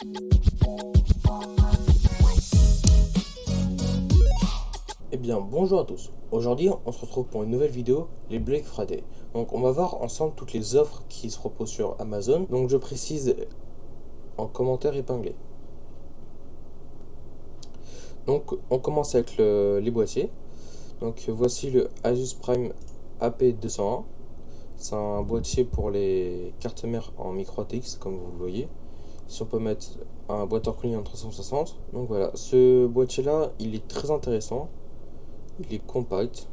Eh bien, bonjour à tous. Aujourd'hui, on se retrouve pour une nouvelle vidéo, les Black Friday. Donc, on va voir ensemble toutes les offres qui se reposent sur Amazon. Donc, je précise en commentaire épinglé. Donc, on commence avec les boîtiers. Donc, voici le Asus Prime AP201. C'est un boîtier pour les cartes mères en micro ATX, comme vous le voyez. Si on peut mettre un boîtier cooling en 360. Donc voilà, ce boîtier là, il est très intéressant. Il est compact.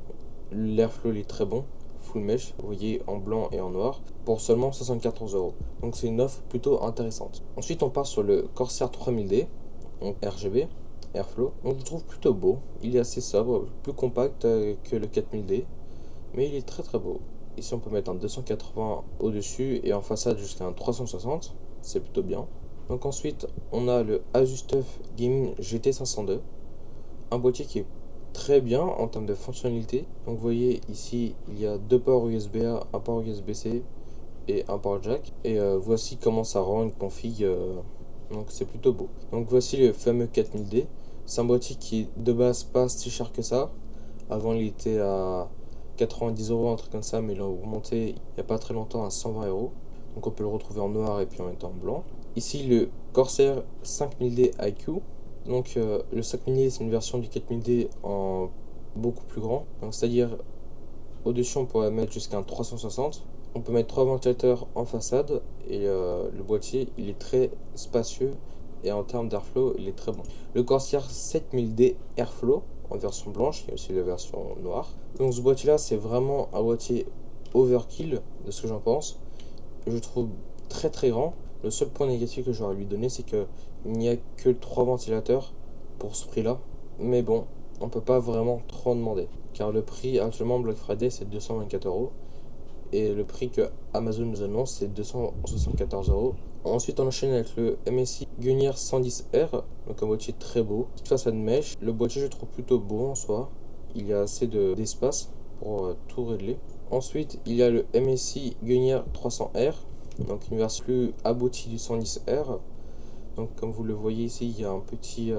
L'airflow il est très bon. Full mesh, vous voyez, en blanc et en noir, pour seulement 74€. Donc c'est une offre plutôt intéressante. Ensuite on part sur le Corsair 3000D, donc RGB, Airflow. On le trouve plutôt beau. Il est assez sobre, plus compact que le 4000D, mais il est très très beau. Ici on peut mettre un 280 au-dessus et en façade jusqu'à un 360, c'est plutôt bien. Donc ensuite on a le Asus TUF Gaming GT502, un boîtier qui est très bien en termes de fonctionnalité. Donc vous voyez ici il y a deux ports USB-A, un port USB-C et un port jack. Et voici comment ça rend une config, donc c'est plutôt beau. Donc voici le fameux 4000D. C'est un boîtier qui est de base pas si cher que ça. Avant il était à 90€, un truc comme ça, mais il a augmenté il n'y a pas très longtemps à 120€. Donc on peut le retrouver en noir et puis en même temps en blanc. Ici le Corsair 5000D IQ. Donc le 5000D c'est une version du 4000D en beaucoup plus grand. Donc c'est-à-dire au-dessus on pourrait mettre jusqu'à un 360. On peut mettre 3 ventilateurs en façade et le boîtier il est très spacieux et en termes d'airflow il est très bon. Le Corsair 7000D Airflow en version blanche, il y a aussi la version noire. Donc ce boîtier là c'est vraiment un boîtier overkill de ce que j'en pense. Je trouve très très grand. Le seul point négatif que j'aurais à lui donner c'est que il n'y a que 3 ventilateurs pour ce prix là. Mais bon, on peut pas vraiment trop en demander. Car le prix actuellement Black Friday c'est 224€. Et le prix que Amazon nous annonce c'est 274€. Ensuite on enchaîne avec le MSI Gungnir 110R. Donc un boîtier très beau. Petite façade mèche. Le boîtier je trouve plutôt beau en soi. Il y a assez d'espace pour tout régler. Ensuite il y a le MSI Gungnir 300R. Donc une version plus aboutie du 110R. Donc comme vous le voyez ici il y a un petit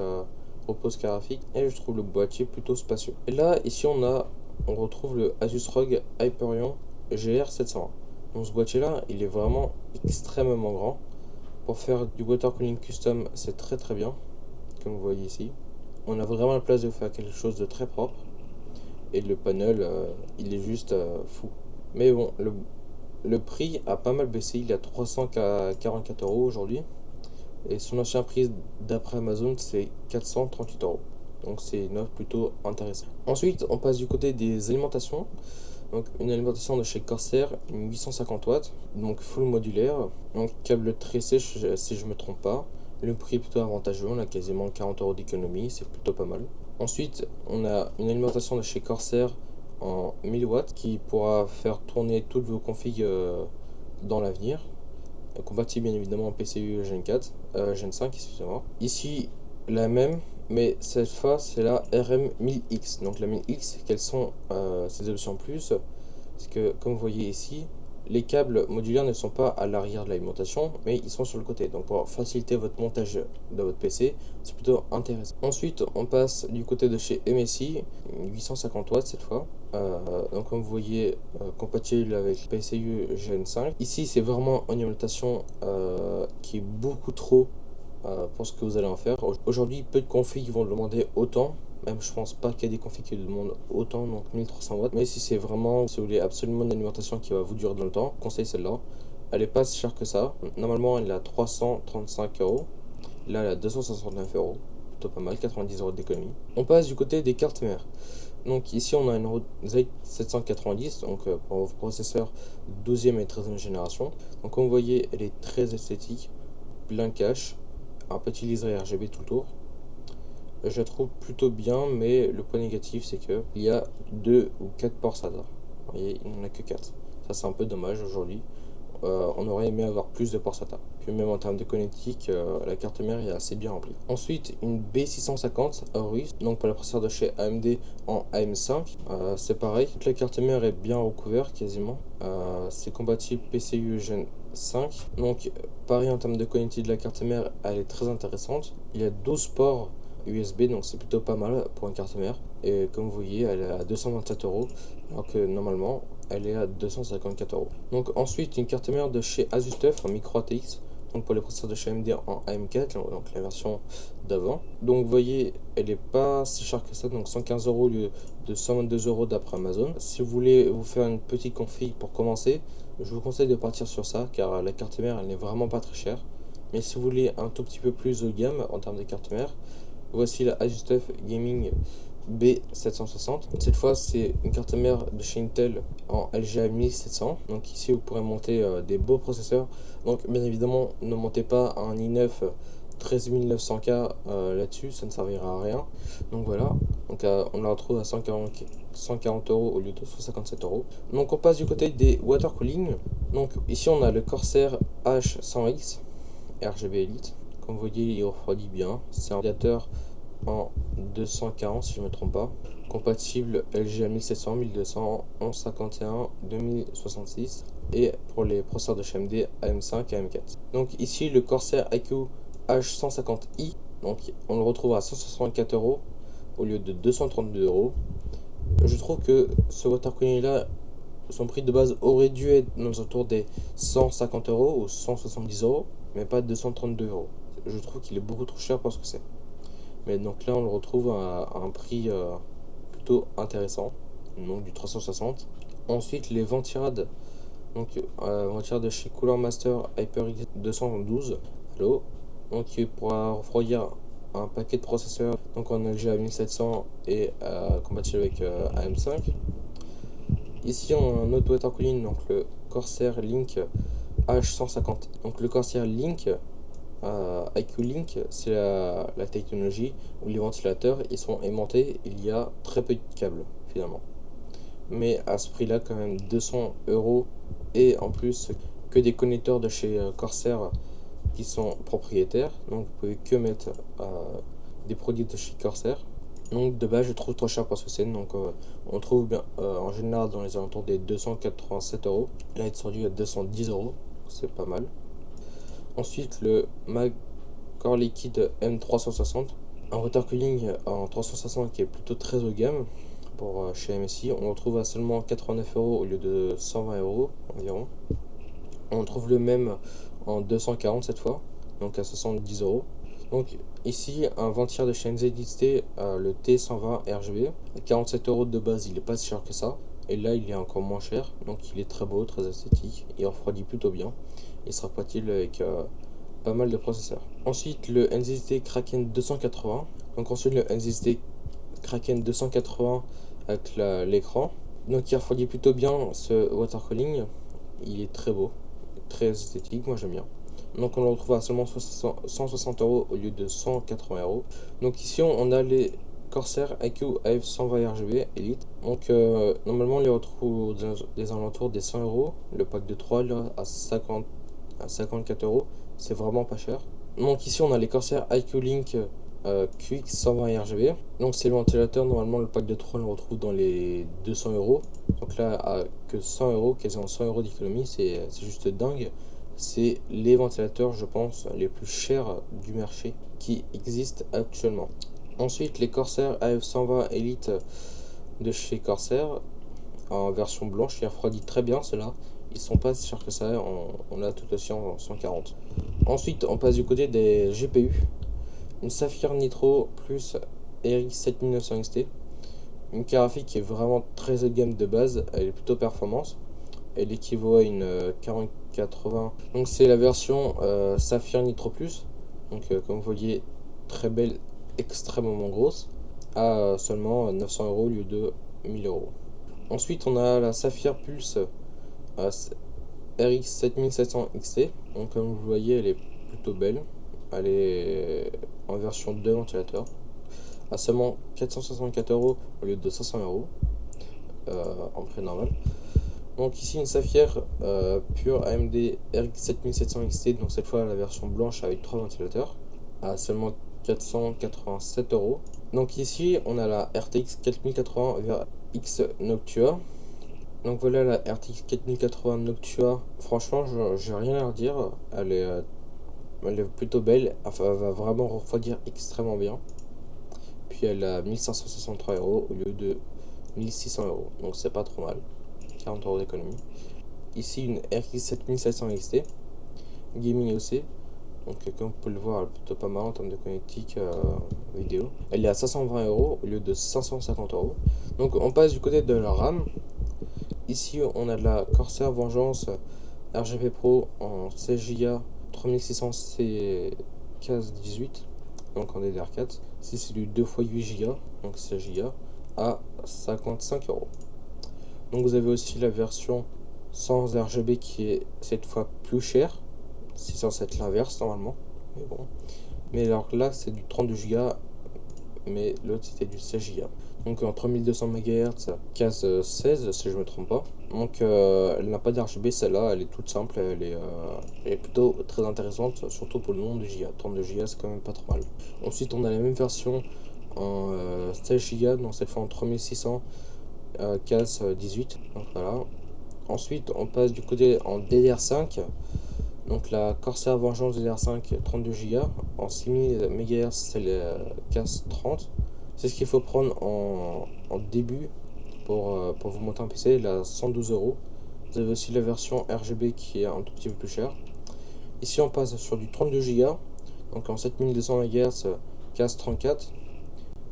repose graphique et je trouve le boîtier plutôt spacieux. Et là ici on retrouve le Asus ROG Hyperion GR701. Donc ce boîtier là il est vraiment extrêmement grand. Pour faire du water cooling custom c'est très très bien. Comme vous voyez ici. On a vraiment la place de faire quelque chose de très propre. Et le panel il est juste fou. Mais bon le prix a pas mal baissé, il est à 344€ aujourd'hui. Et son ancien prix d'après Amazon c'est 438€. Donc c'est une offre plutôt intéressante. Ensuite on passe du côté des alimentations. Donc une alimentation de chez Corsair, une 850 watts, donc full modulaire, donc câble très sèche si je me trompe pas. Le prix est plutôt avantageux, on a quasiment 40€ d'économie, c'est plutôt pas mal. Ensuite on a une alimentation de chez Corsair en 1000 watts qui pourra faire tourner toutes vos configs dans l'avenir. Compatible bien évidemment en PCU Gen 4, Gen 5 excusez-moi. Ici la même, mais cette fois c'est la RM1000X. Donc la 1000X, quelles sont ces options plus? Parce que comme vous voyez ici, les câbles modulaires ne sont pas à l'arrière de l'alimentation, mais ils sont sur le côté. Donc pour faciliter votre montage de votre PC, c'est plutôt intéressant. Ensuite, on passe du côté de chez MSI, 850 watts cette fois. Donc comme vous voyez, compatible avec PCU Gen 5. Ici, c'est vraiment une alimentation qui est beaucoup trop pour ce que vous allez en faire. Aujourd'hui, peu de configs vont le demander autant. Même je pense pas qu'il y ait des configs qui demandent autant, donc 1300 watts. Mais si c'est vraiment, si vous voulez absolument une alimentation qui va vous durer dans le temps, conseille celle-là. Elle est pas si chère que ça. Normalement, elle est à 335€. Là, elle est à 269€. Plutôt pas mal, 90€ d'économie. On passe du côté des cartes mères. Donc ici, on a une Ryzen 790, donc pour vos processeurs 12e et 13e génération. Donc comme vous voyez, elle est très esthétique, plein cache, un petit liseré RGB tout autour. Je la trouve plutôt bien, mais le point négatif c'est que il y a 2 ou 4 ports SATA. Vous voyez, il n'y en a que 4. Ça c'est un peu dommage aujourd'hui. On aurait aimé avoir plus de ports SATA. Puis même en termes de connectique, la carte mère est assez bien remplie. Ensuite, une B650 russe, donc pour la processeur de chez AMD en AM5. C'est pareil, toute la carte mère est bien recouverte quasiment. C'est compatible PCU Gen 5. Donc pareil en termes de connectivité de la carte mère, elle est très intéressante. Il y a 12 ports USB, donc c'est plutôt pas mal pour une carte mère. Et comme vous voyez, elle est à 227 €, alors que normalement elle est à 254 €. Donc ensuite, une carte mère de chez ASUSTUF en micro ATX, donc pour les processeurs de chez AMD en AM4, donc la version d'avant. Donc vous voyez, elle est pas si chère que ça, donc 115 € au lieu de 122 € d'après Amazon. Si vous voulez vous faire une petite config pour commencer, je vous conseille de partir sur ça, car la carte mère elle n'est vraiment pas très chère. Mais si vous voulez un tout petit peu plus de gamme en termes de carte mère, voici la ASUSTUF Gaming B760. Cette fois, c'est une carte mère de chez Intel en LGA 1700. Donc ici, vous pourrez monter des beaux processeurs. Donc bien évidemment, ne montez pas un i9 13900K là-dessus, ça ne servira à rien. Donc voilà, donc on la retrouve à 140 € au lieu de 157 €. Donc on passe du côté des water cooling. Donc ici on a le Corsair H100X RGB Elite. Comme vous voyez, il refroidit bien. C'est un radiateur en 240 si je ne me trompe pas. Compatible LGA 1700, 1200, 1151, 2066. Et pour les processeurs de chez AMD AM5 et AM4. Donc ici le Corsair IQ H150i. Donc on le retrouve à 164 € au lieu de 232 €. Je trouve que ce water cooling là, son prix de base aurait dû être dans autour des 150 € ou 170 €, mais pas 232 €. Je trouve qu'il est beaucoup trop cher pour ce que c'est. Mais donc là, on le retrouve à un prix plutôt intéressant, donc du 360. Ensuite, les ventirades, donc ventirades de chez Cooler Master HyperX 212, Halo, donc il pourra refroidir un paquet de processeurs, donc en LGA 1700 et compatible avec AM5. Ici, on a un autre water cooling, donc le Corsair Link H150. Donc le Corsair Link IQ Link, c'est la technologie où les ventilateurs ils sont aimantés, il y a très peu de câbles finalement. Mais à ce prix là, quand même 200 € et en plus que des connecteurs de chez Corsair qui sont propriétaires, donc vous pouvez que mettre des produits de chez Corsair. Donc de base je trouve trop cher pour ce que c'est, donc on trouve bien en général dans les alentours des 287 €. Là il est rendu à 210 €, c'est pas mal. Ensuite le Mag Core Liquide M360, un water cooling en 360 qui est plutôt très haut de gamme pour chez MSI. On le retrouve à seulement 89 € au lieu de 120 € environ. On trouve le même en 240 cette fois, donc à 70 €. Donc ici un ventire de chez NZXT, le T120 RGB, à 47 € de base, il est pas si cher que ça. Et là il est encore moins cher, donc il est très beau, très esthétique, il refroidit plutôt bien. Il sera compatible avec pas mal de processeurs. Ensuite le NZXT Kraken 280. Donc ensuite le NZXT Kraken 280 avec l'écran. Donc il refroidit plutôt bien ce water cooling. Il est très beau, très esthétique, moi j'aime bien. Donc on le retrouve à seulement 160 € au lieu de 180 €. Donc ici on a les Corsair IQ AF120 RGB Elite. Donc normalement on les retrouve des alentours des 100 €. Le pack de 3 là à 54 €. C'est vraiment pas cher. Donc ici on a les Corsair IQ Link QX 120 RGB. Donc c'est le ventilateur, normalement le pack de 3 on le retrouve dans les 200 €. Donc là à que 100 €, quasiment 100 € d'économie, c'est juste dingue. C'est les ventilateurs je pense les plus chers du marché qui existent actuellement. Ensuite les Corsair AF120 Elite de chez Corsair en version blanche qui refroidit très bien, ceux-là ils sont pas si chers que ça, on a tout aussi en 140. Ensuite on passe du côté des GPU. Une Sapphire Nitro plus RX 7900 XT, une carte graphique qui est vraiment très haut de gamme de base, elle est plutôt performance, elle équivaut à une 4080. Donc c'est la version Sapphire Nitro Plus, donc comme vous voyez très belle, extrêmement grosse, à seulement 900 € au lieu de 1000 €. Ensuite on a la Sapphire Pulse RX 7700 XT, donc comme vous voyez elle est plutôt belle, elle est en version 2 ventilateur à seulement 464 € au lieu de 500 € en prix normal. Donc ici une Sapphire pure AMD RX 7700 XT, donc cette fois la version blanche avec 3 ventilateurs à seulement 487 €. Donc ici on a la RTX 4080 X Noctua, Donc voilà la RTX 4080 Noctua. Franchement, j'ai rien à redire. Elle est plutôt belle. Enfin, elle va vraiment refroidir extrêmement bien. Puis elle a 1563 euros au lieu de 1600 euros. Donc c'est pas trop mal. 40 euros d'économie. Ici une RX 7700 XT. Gaming aussi. Donc comme vous pouvez le voir, elle est plutôt pas mal en termes de connectique vidéo. Elle est à 520 euros au lieu de 550 euros. Donc on passe du côté de la RAM. Ici on a de la Corsair Vengeance RGB Pro en 16 Go 3600 C15-18, donc en DDR4. Ici c'est du 2 x 8 Go, donc 16 Go, à 55 euros. Donc vous avez aussi la version sans RGB qui est cette fois plus chère. C'est censé être l'inverse normalement, mais bon. Mais alors là c'est du 32 Go, mais l'autre c'était du 16 Go. Donc en 3200 MHz, case 16 si je me trompe pas. Donc elle n'a pas d'RGB, celle-là, elle est toute simple, elle est plutôt très intéressante, surtout pour le nombre de gigas. 32 Go c'est quand même pas trop mal. Ensuite on a la même version en 16 Go, donc cette fois en 3600, case 18. Donc voilà. Ensuite on passe du côté en DDR5. Donc la Corsair Vengeance DDR5 32 Go en 6000 MHz, c'est le case 30. C'est ce qu'il faut prendre en début pour vous monter un PC. Il a 112 euros. Vous avez aussi la version RGB qui est un tout petit peu plus chère. Ici on passe sur du 32 Go, donc en 7200 MHz, case 34.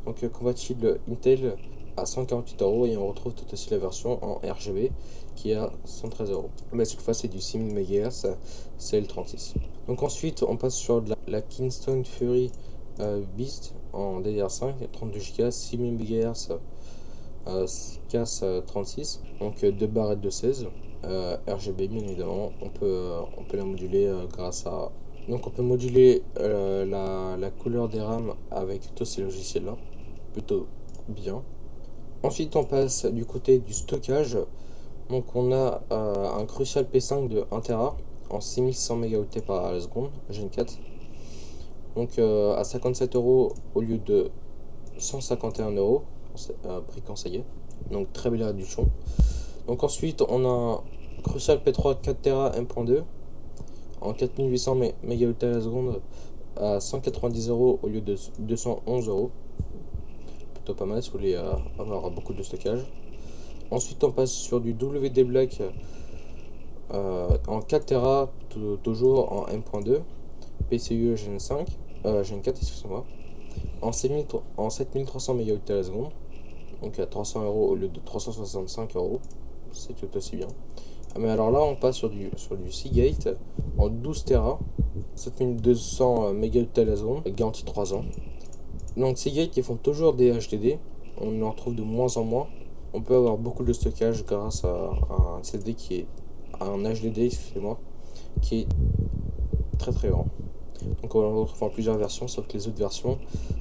Donc compatible Intel à 148 euros, et on retrouve tout aussi la version en RGB qui est à 113 euros. Mais cette fois c'est du 6000 MHz, c'est le 36. Donc ensuite on passe sur la Kingston Fury Beast en DDR5 32 Go 6000 MHz, casse 36, donc 2 barrettes de 16, RGB bien évidemment. On peut la moduler grâce à, donc on peut moduler la couleur des RAM avec tous ces logiciels là, plutôt bien. Ensuite on passe du côté du stockage. Donc on a un Crucial P5 de 1 Tera en 6100 mégaoctets par seconde Gen 4, donc à 57 euros au lieu de 151 euros, prix conseillé, donc très belle réduction. Donc ensuite on a un Crucial P3 4 Tera M.2 en 4800 mégaoctets à la seconde à 190 euros au lieu de 211 euros, plutôt pas mal si vous voulez avoir beaucoup de stockage. Ensuite on passe sur du WD Black en 4 Tera, toujours en M.2, PCIe Gen 5, Gen 4 excusez-moi, en 7300 mégaoctets à la seconde, donc à 300 euros au lieu de 365 euros, c'est tout aussi bien. Mais alors là on passe sur du Seagate en 12 Tera, 7200 mégaoctets à la seconde, garantie 3 ans. Donc Seagate ils font toujours des HDD, on en trouve de moins en moins. On peut avoir beaucoup de stockage grâce à un CD qui est un HDD, excusez-moi, qui est très très grand. Donc on le retrouve en plusieurs versions, sauf que les autres versions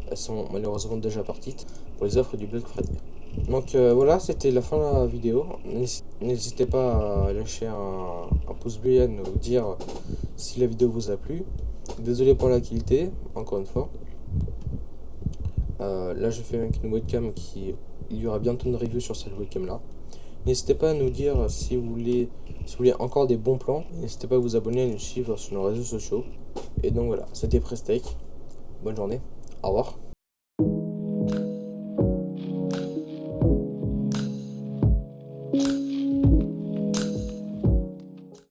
elles sont malheureusement déjà parties pour les offres du Black Friday. Donc voilà, c'était la fin de la vidéo. N'hésitez pas à lâcher un pouce bleu et à nous dire si la vidéo vous a plu. Désolé pour la qualité, encore une fois. Là je fais avec une webcam il y aura bientôt une review sur cette webcam là. N'hésitez pas à nous dire si vous voulez encore des bons plans. N'hésitez pas à vous abonner et à nous suivre sur nos réseaux sociaux. Et donc voilà, c'était Prestech. Bonne journée. Au revoir.